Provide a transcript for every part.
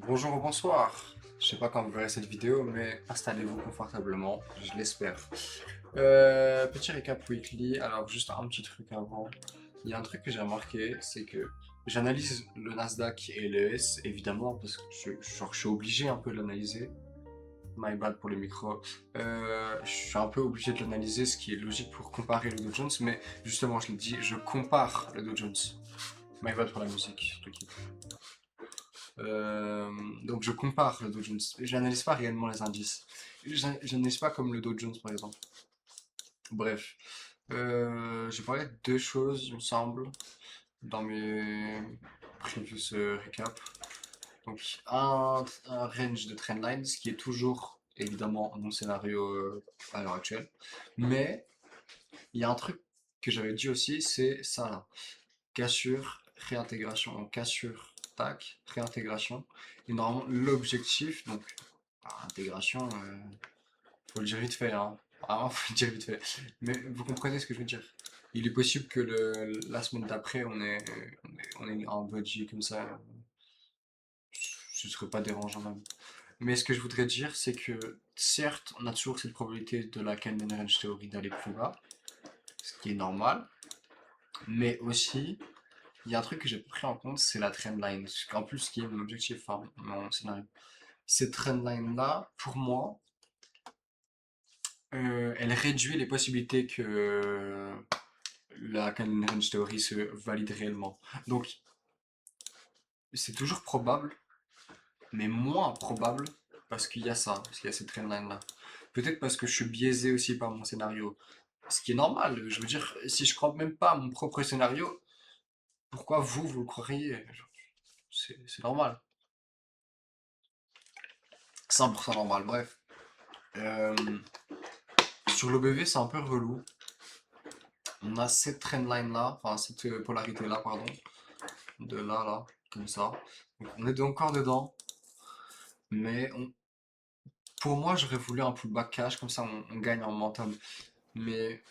Bonjour ou bonsoir. Je sais pas quand vous verrez cette vidéo, mais installez-vous confortablement, je l'espère. Petit récap weekly. Alors juste un petit truc avant. Il y a un truc que j'ai remarqué, c'est que j'analyse le Nasdaq et le S évidemment parce que je suis obligé un peu de l'analyser. My bad pour le micro. Je suis un peu obligé de l'analyser, ce qui est logique pour comparer le Dow Jones, mais justement je le dis, je compare le Dow Jones. My bad pour la musique, surtout qui euh, donc je compare le Dow Jones. J'analyse pas réellement les indices. J'analyse pas comme le Dow Jones par exemple. Bref, j'ai parlé de deux choses, il me semble, dans mes previous recap. Donc un range de trendlines, ce qui est toujours évidemment mon scénario à l'heure actuelle. Mais il y a un truc que j'avais dit aussi, c'est ça là. Cassure, réintégration. Donc cassure, tac, réintégration. Et normalement l'objectif, donc intégration, faut le dire vite fait, hein. Vraiment, faut le dire vite fait. Mais vous comprenez ce que je veux dire. Il est possible que la semaine d'après, on ait un budget comme ça. Ce serait pas dérangeant même. Mais ce que je voudrais dire, c'est que certes, on a toujours cette probabilité de la Canyon Range Theory d'aller plus bas, ce qui est normal. Mais aussi, il y a un truc que j'ai pris en compte, c'est la trendline. En plus, ce qui est mon objectif, enfin, mon scénario. Cette trendline-là, pour moi, elle réduit les possibilités que la Canyon Range Theory se valide réellement. Donc, c'est toujours probable, mais moins probable parce qu'il y a ça, parce qu'il y a cette trendline-là. Peut-être parce que je suis biaisé aussi par mon scénario. Ce qui est normal. Je veux dire, si je crois même pas à mon propre scénario, pourquoi vous le croiriez? C'est normal. 100% normal, bref. Euh, sur l'OBV, c'est un peu relou. On a cette trendline là, enfin cette polarité là, pardon, de là, comme ça. Donc, on est encore dedans, mais pour moi, j'aurais voulu un pullback cash, comme ça on gagne en momentum. Mais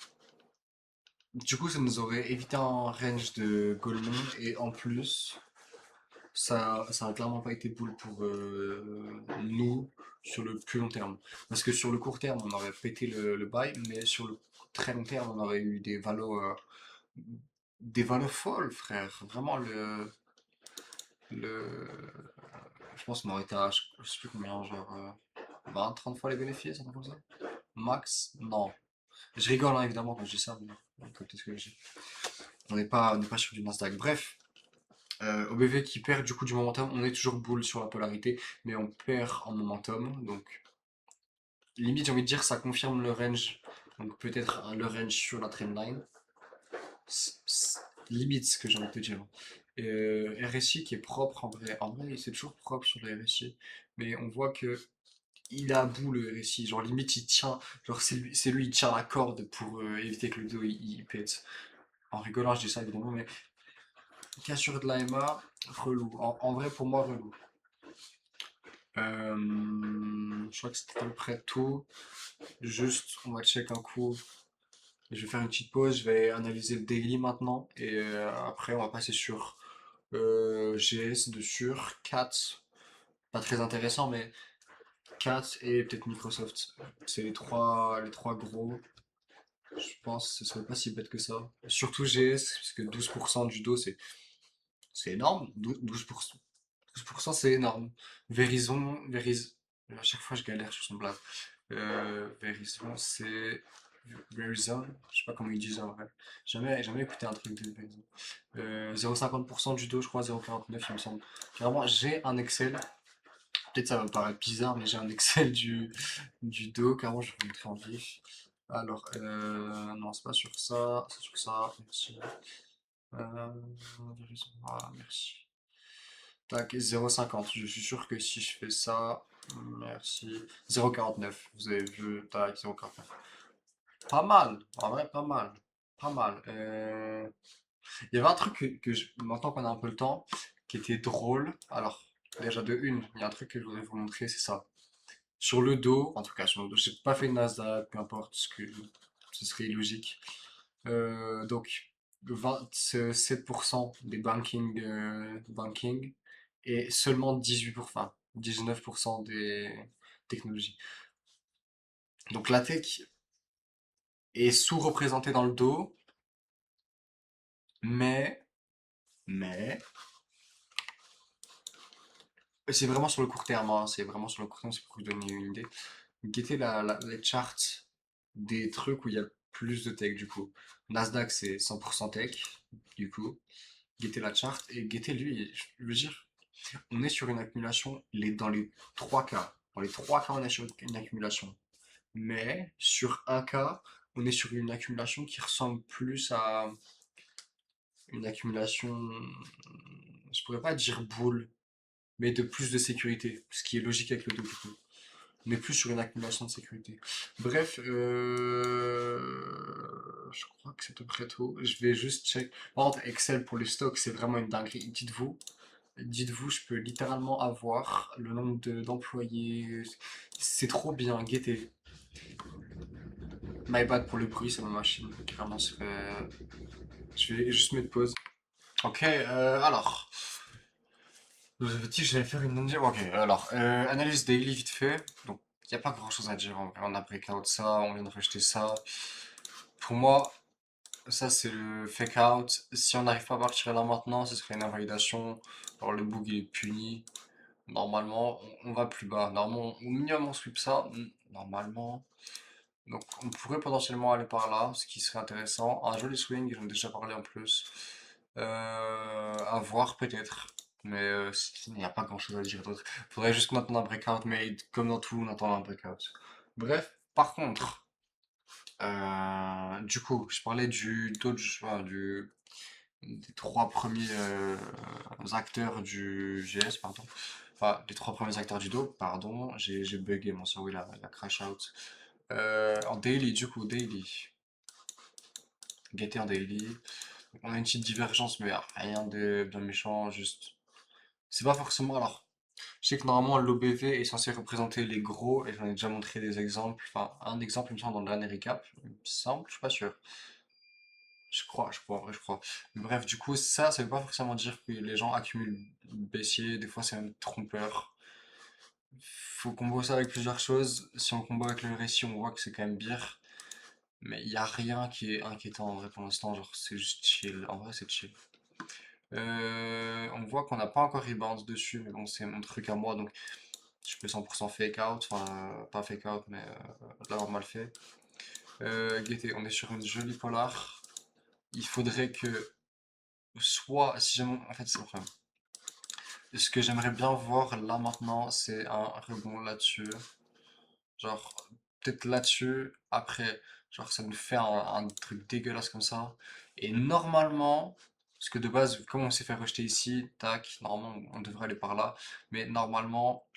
du coup, ça nous aurait évité un range de Goldman, et en plus, ça a clairement pas été bull pour nous sur le plus long terme. Parce que sur le court terme, on aurait pété le buy, mais sur le très long terme, on aurait eu des valos folles, frère. Vraiment, le, je pense qu'on aurait été à, je sais plus combien, genre 20, 30 fois les bénéfices, un truc comme ça. Max? Non. Je rigole, hein, évidemment, quand je dis ça, mais peut-être ce que je dis. On n'est pas sur du Nasdaq. Bref, OBV qui perd du coup du momentum, on est toujours bull sur la polarité, mais on perd en momentum, donc limite j'ai envie de dire ça confirme le range, donc peut-être le range sur la trendline, limite ce que j'ai envie de te dire. Et, RSI qui est propre en vrai c'est toujours propre sur le RSI, mais on voit que il a à bout le RSI, genre limite il tient, genre c'est lui il tient la corde pour éviter que le dos il pète. En rigolant je dis ça évidemment, mais cassure de l'AMA, relou, en vrai pour moi relou. Je crois que c'était à peu près tout. Juste, on va check un coup. Je vais faire une petite pause, je vais analyser le daily maintenant. Et après, on va passer sur GS de sur 4. Pas très intéressant, mais 4 et peut-être Microsoft. C'est les trois gros. Je pense que ce serait pas si bête que ça. Surtout GS, parce que 12% du dos, c'est énorme. 12%, 12% c'est énorme. Verizon, à chaque fois je galère sur son blague. Verizon, c'est. Verizon, je sais pas comment ils disent en vrai. Jamais écouté un truc de Verizon. 0,50% du dos, je crois, 0,49 il me semble. Vraiment, j'ai un Excel. Peut-être ça va me paraître bizarre, mais j'ai un Excel du dos. Carrément, je vais vous montrer en vif. Alors, non, c'est pas sur ça, c'est sur ça. Merci. Verizon, voilà, merci. Tac, 0,50. Je suis sûr que si je fais ça, merci. 0,49. Vous avez vu, tac, 0,49. Pas mal, en vrai, pas mal. Pas mal. Il y avait un truc maintenant qu'on a un peu le temps, qui était drôle. Alors, déjà de une, il y a un truc que je voudrais vous montrer, c'est ça. Sur le dos, en tout cas sur le dos, j'ai pas fait de Nasdaq, peu importe, ce serait illogique. Donc, 27% des banking et seulement 18%. 19% des technologies. Donc la tech est sous-représentée dans le dos, mais, mais, c'est vraiment sur le court terme, hein, c'est vraiment sur le court terme, c'est pour vous donner une idée. Guettez les charts des trucs où il y a le plus de tech, du coup. Nasdaq, c'est 100% tech, du coup. Guettez la chart et guettez lui, je veux dire, on est sur une accumulation, dans les trois cas. Dans les trois cas, on est sur une accumulation. Mais sur un cas, on est sur une accumulation qui ressemble plus à une accumulation, je pourrais pas dire boule, mais de plus de sécurité, ce qui est logique avec le dos du coup. On est plus sur une accumulation de sécurité. Bref, je crois que c'est à peu près tout. Je vais juste check. Par contre, Excel pour les stocks, c'est vraiment une dinguerie. Dites-vous, je peux littéralement avoir le nombre d'employés. C'est trop bien, guettez. My bad pour le bruit, c'est ma machine qui ramasse. Je vais juste mettre pause. Ok, alors. Je vous avais dit que j'allais faire une non. Ok, alors, analyse daily vite fait. Donc, il n'y a pas grand chose à dire en vrai. On a breakout ça, on vient de racheter ça. Pour moi, ça c'est le fake out. Si on n'arrive pas à partir là maintenant, ce serait une invalidation. Alors, le bug il est puni. Normalement, on va plus bas. Normalement, au minimum, on sweep ça. Normalement. Donc, on pourrait potentiellement aller par là, ce qui serait intéressant. Un joli swing, j'en ai déjà parlé en plus. À voir peut-être. Mais il n'y a pas grand-chose à dire d'autre. Faudrait juste qu'on attende un breakout, mais comme dans tout, on attend un breakout. Bref, par contre, du coup, je parlais du Dodge, des trois premiers acteurs du GS, pardon. Enfin, les trois premiers acteurs du Do, pardon. J'ai bugué, mon cerveau, il a crash out. En daily, du coup, daily. Guetter en daily. On a une petite divergence, mais rien de bien méchant, juste. C'est pas forcément. Alors, je sais que normalement l'OBV est censé représenter les gros, et j'en ai déjà montré des exemples. Enfin, un exemple, il me semble, dans le dernier recap. Il me semble, je suis pas sûr. En vrai, je crois. Mais bref, du coup, ça veut pas forcément dire que les gens accumulent baissier, des fois c'est même trompeur. Faut combo ça avec plusieurs choses. Si on combo avec le récit, on voit que c'est quand même pire. Mais il n'y a rien qui est inquiétant en vrai pour l'instant, genre c'est juste chill. En vrai, c'est chill. On voit qu'on n'a pas encore rebound dessus, mais bon, c'est mon truc à moi, donc je peux 100% fake out, enfin, pas fake out, mais l'avoir mal fait. Guettez, on est sur une jolie polar. Il faudrait que, soit, si jamais, en fait, c'est le problème. Ce que j'aimerais bien voir là maintenant, c'est un rebond là-dessus. Genre, peut-être là-dessus, après, genre, ça nous fait un truc dégueulasse comme ça. Et normalement, parce que de base, comme on s'est fait rejeter ici, tac, normalement, on devrait aller par là. Mais normalement,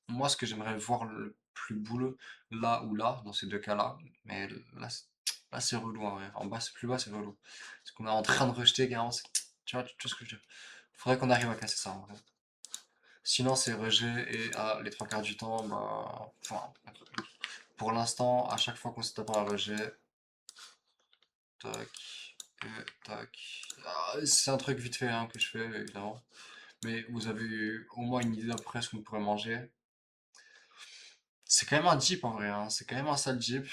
moi, ce que j'aimerais voir le plus boulot, là ou là, dans ces deux cas-là, mais là, c'est relou, en vrai. En bas, c'est plus bas, c'est relou. Parce qu'on est en train de rejeter, carrément, tu vois, tu vois ce que je veux dire. Faudrait qu'on arrive à casser ça, en vrai. Sinon, c'est rejet et les trois quarts du temps, bah, enfin, pour l'instant, à chaque fois qu'on se tape un rejet, tac, et tac. C'est un truc vite fait hein, que je fais, évidemment. Mais vous avez au moins une idée d'après ce qu'on pourrait manger. C'est quand même un jeep en vrai, hein. C'est quand même un sale jeep.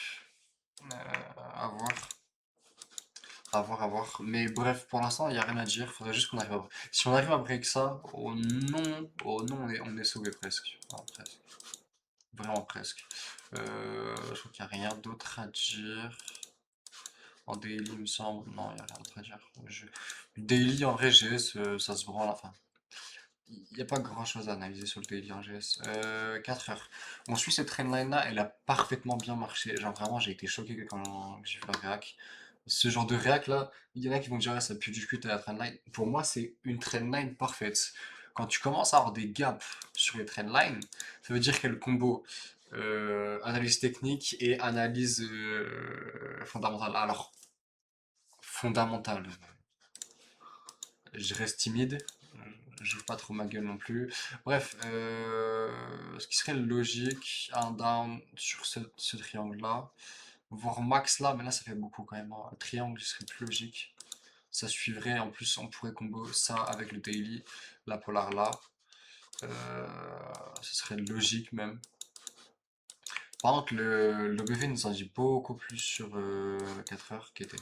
À voir, à voir, à voir. Mais bref, pour l'instant, il n'y a rien à dire. Faudrait juste qu'on arrive à. Si on arrive à break ça, oh non, on est sauvé presque. Enfin, presque. Vraiment presque. Je crois qu'il n'y a rien d'autre à dire. En daily, il me semble. Non, il n'y a rien d'autre à dire. Daily, en vrai, GS, ça se branle. Enfin, il n'y a pas grand chose à analyser sur le daily en GS. 4 heures. On suit cette trendline là, elle a parfaitement bien marché. Genre, vraiment, j'ai été choqué quand j'ai vu la réac. Ce genre de réac là, il y en a qui vont dire ah, ça pue du cul à la trendline. Pour moi, c'est une trendline parfaite. Quand tu commences à avoir des gaps sur les trendlines, ça veut dire qu'elle combo analyse technique et analyse fondamentale. Alors, fondamentale. Je reste timide, je joue pas trop ma gueule non plus. Bref, ce qui serait logique, un down sur ce triangle-là, voire max là, mais là ça fait beaucoup quand même, hein. Un triangle serait plus logique. Ça suivrait, en plus on pourrait combo ça avec le daily, la polar là. Euh, ce serait logique même. Par contre, l'OBV nous en dit beaucoup plus sur 4 heures qui était.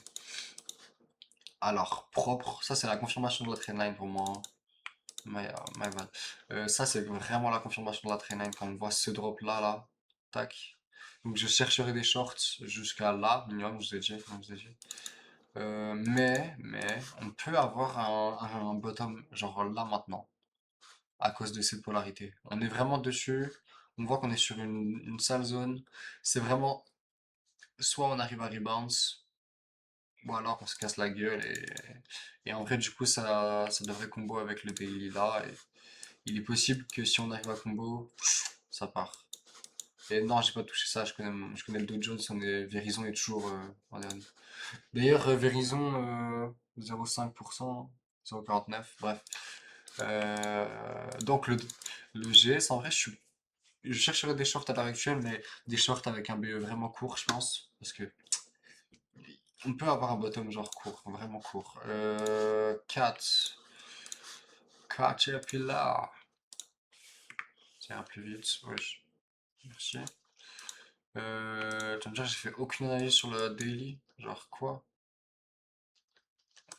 Alors, propre, ça c'est la confirmation de la trendline pour moi, hein. My bad. Ça c'est vraiment la confirmation de la trendline quand on voit ce drop là, là. Tac. Donc je chercherai des shorts jusqu'à là, minimum, je vous ai dit, comme je vous ai dit. Mais, on peut avoir un bottom, genre là maintenant, à cause de cette polarité. On est vraiment dessus, on voit qu'on est sur une sale zone. C'est vraiment, soit on arrive à rebalance, ou alors on se casse la gueule. Et en vrai, du coup, ça devrait combo avec le daily là. Et il est possible que si on arrive à combo, ça part. Et non, j'ai pas touché ça, je connais le Dow Jones, Verizon est toujours en dernier. D'ailleurs, Verizon, 0,5%, 0,49, bref. Donc le GS, en vrai, je chercherais des shorts à l'heure actuelle, mais des shorts avec un BE vraiment court, je pense, parce que on peut avoir un bottom genre court, vraiment court. 4, Caterpillar. Tiens, plus vite, wesh. Merci. Tu vas me dire, j'ai fait aucune analyse sur la daily, genre quoi?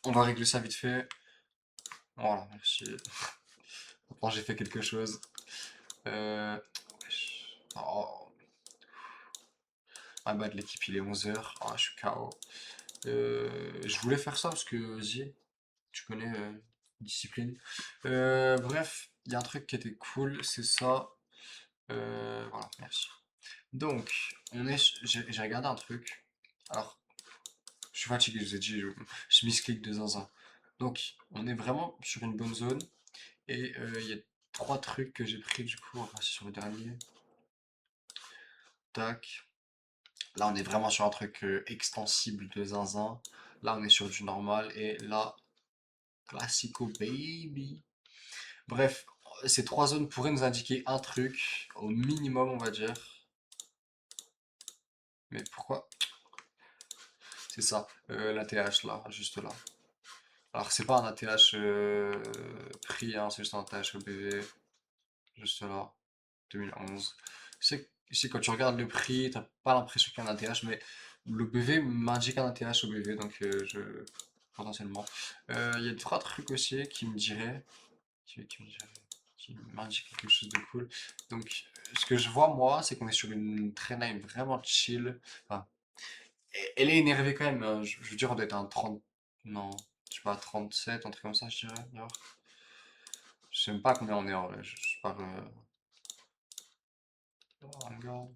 On va régler ça vite fait. Voilà, merci. Maintenant j'ai fait quelque chose. Wesh. Oh, my bad, l'équipe il est 11 h. Ah, je suis KO. Je voulais faire ça parce que, vas-y, tu connais discipline. Bref, il y a un truc qui était cool, c'est ça. Voilà, merci. Donc, j'ai regardé un truc. Alors, je suis fatigué, je vous ai dit, je misclick de zinzin. Donc, on est vraiment sur une bonne zone. Et il y a trois trucs que j'ai pris du coup. On va passer sur le dernier. Tac. Là, on est vraiment sur un truc extensible de zinzin. Là, on est sur du normal. Et là, classico baby. Bref, ces trois zones pourraient nous indiquer un truc, au minimum, on va dire. Mais pourquoi? C'est ça, l'ATH là, juste là. Alors, c'est pas un ATH prix, hein, c'est juste un ATH OBV, juste là, 2011. Je sais, quand tu regardes le prix, t'as pas l'impression qu'il y a un ATH, mais l'OBV m'indique un ATH OBV, donc potentiellement. Il y a trois trucs aussi qui me diraient, qui me diraient, qui m'indiquent quelque chose de cool. Donc, ce que je vois, moi, c'est qu'on est sur une trendline vraiment chill. Enfin, elle est énervée quand même, hein. Je veux dire, on doit être un 30. Non, je sais pas, 37, un truc comme ça, je dirais. Genre. Je sais même pas combien on est en vrai. Je pars. Oh, regarde.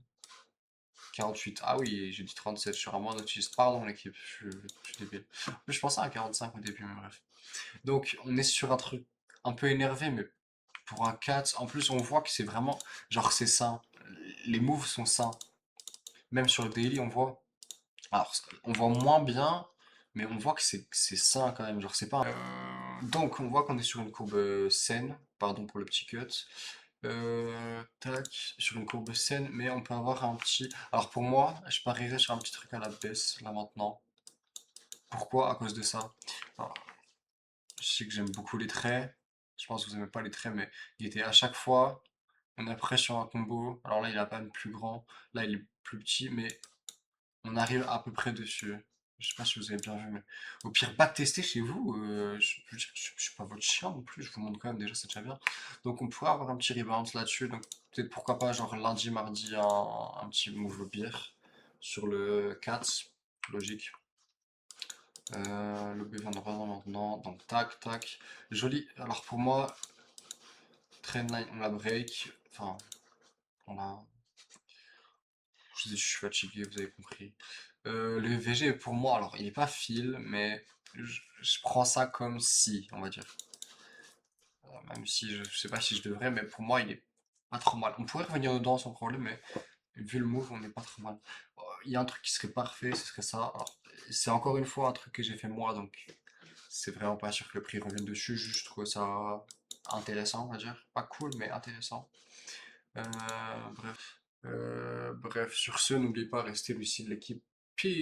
48. Ah oui, j'ai dit 37. Je suis vraiment un autiste. Pardon, l'équipe. Je suis débile. Mais je pensais à 45 au début, mais bref. Donc, on est sur un truc un peu énervé, mais pour un 4, en plus, on voit que c'est vraiment. Genre, c'est sain. Les moves sont sains. Même sur le daily, on voit. Alors, on voit moins bien, mais on voit que c'est sain quand même. Genre, c'est pas. Donc, on voit qu'on est sur une courbe saine. Pardon pour le petit cut. Tac, sur une courbe saine, mais on peut avoir un petit. Alors, pour moi, je parierais sur un petit truc à la baisse, là maintenant. Pourquoi? À cause de ça. Alors, je sais que j'aime beaucoup les traits. Je pense que vous aimez pas les traits, mais il était à chaque fois. On est prêt sur un combo. Alors là, il a pas même plus grand. Là, il est plus petit, mais on arrive à peu près dessus. Je sais pas si vous avez bien vu, mais au pire, backtester chez vous. Je veux dire, je suis pas votre chien non plus. Je vous montre quand même déjà, c'est déjà bien. Donc on pourrait avoir un petit rebalance là-dessus. Donc peut-être pourquoi pas, genre lundi, mardi, un petit move bière sur le 4. Logique. Le B viendra maintenant. Donc tac, tac. Joli. Alors pour moi, trendline, on la break. Enfin, on la. Je suis fatigué, vous avez compris. Le VG, pour moi, alors, il n'est pas fil, mais je prends ça comme si, on va dire. Même si je sais pas si je devrais, mais pour moi, il est pas trop mal. On pourrait revenir dedans sans problème, mais vu le move, on n'est pas trop mal. Il y a un truc qui serait parfait, ce serait ça. Alors, c'est encore une fois un truc que j'ai fait moi, donc c'est vraiment pas sûr que le prix revienne dessus. Juste, je trouve ça intéressant, on va dire. Pas cool, mais intéressant. Bref. Bref, sur ce, n'oubliez pas, restez lucide l'équipe. Peace.